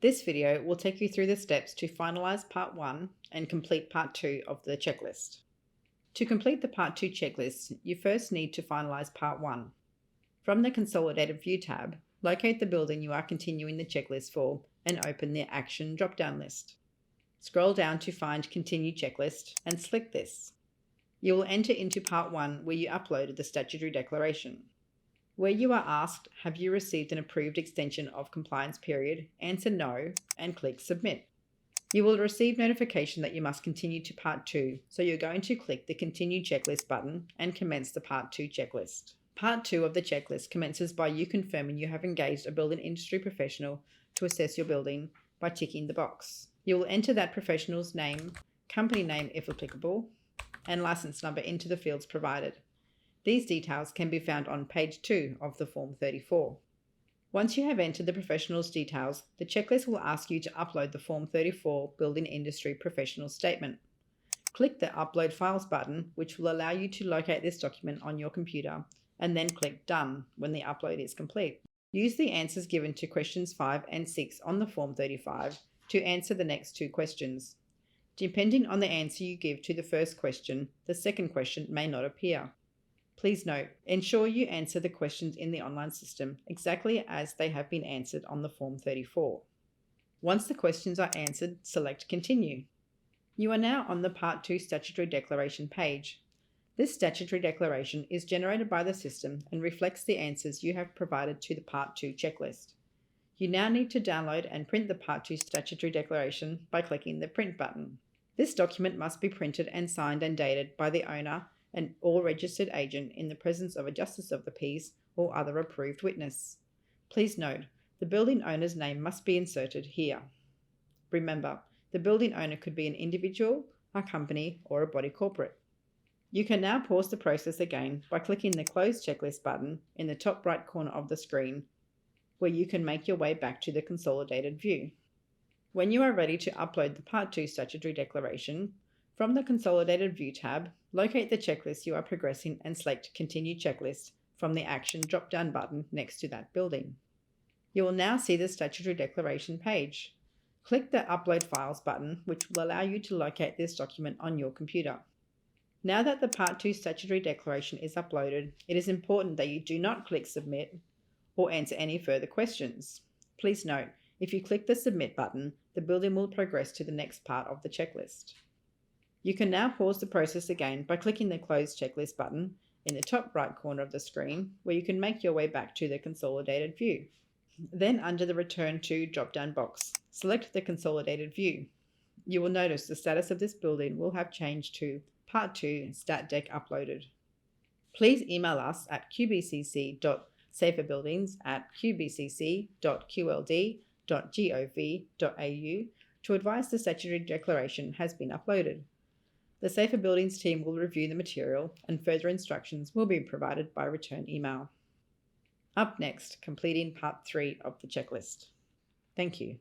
This video will take you through the steps to finalize Part 1 and complete Part 2 of the checklist. To complete the Part 2 checklist, you first need to finalize Part 1. From the Consolidated View tab, locate the building you are continuing the checklist for and open the Action drop-down list. Scroll down to find Continue Checklist and select this. You will enter into Part 1 where you uploaded the statutory declaration. Where you are asked, have you received an approved extension of compliance period, answer no and click Submit. You will receive notification that you must continue to Part 2, so you're going to click the Continue Checklist button and commence the Part 2 checklist. Part 2 of the checklist commences by you confirming you have engaged a building industry professional to assess your building by ticking the box. You will enter that professional's name, company name if applicable, and license number into the fields provided. These details can be found on page 2 of the Form 34. Once you have entered the professional's details, the checklist will ask you to upload the Form 34 Building Industry Professional Statement. Click the Upload Files button, which will allow you to locate this document on your computer, and then click Done when the upload is complete. Use the answers given to questions 5 and 6 on the Form 35 to answer the next 2 questions. Depending on the answer you give to the first question, the second question may not appear. Please note, ensure you answer the questions in the online system exactly as they have been answered on the Form 34. Once the questions are answered, select Continue. You are now on the Part 2 Statutory Declaration page. This statutory declaration is generated by the system and reflects the answers you have provided to the Part 2 checklist. You now need to download and print the Part 2 Statutory Declaration by clicking the Print button. This document must be printed and signed and dated by the owner and or registered agent in the presence of a Justice of the Peace or other approved witness. Please note, the building owner's name must be inserted here. Remember, the building owner could be an individual, a company, or a body corporate. You can now pause the process again by clicking the Close Checklist button in the top right corner of the screen, where you can make your way back to the consolidated view. When you are ready to upload the Part 2 Statutory Declaration, from the Consolidated View tab, locate the checklist you are progressing and select Continue Checklist from the Action drop-down button next to that building. You will now see the Statutory Declaration page. Click the Upload Files button, which will allow you to locate this document on your computer. Now that the Part 2 Statutory Declaration is uploaded, it is important that you do not click Submit or answer any further questions. Please note, if you click the Submit button, the building will progress to the next part of the checklist. You can now pause the process again by clicking the Close Checklist button in the top right corner of the screen, where you can make your way back to the consolidated view. Then under the Return to drop-down box, select the consolidated view. You will notice the status of this building will have changed to Part 2 Stat Dec Uploaded. Please email us at qbcc.saferbuildings@qbcc.qld.gov.au to advise the statutory declaration has been uploaded. The Safer Buildings team will review the material and further instructions will be provided by return email. Up next, completing Part 3 of the checklist. Thank you.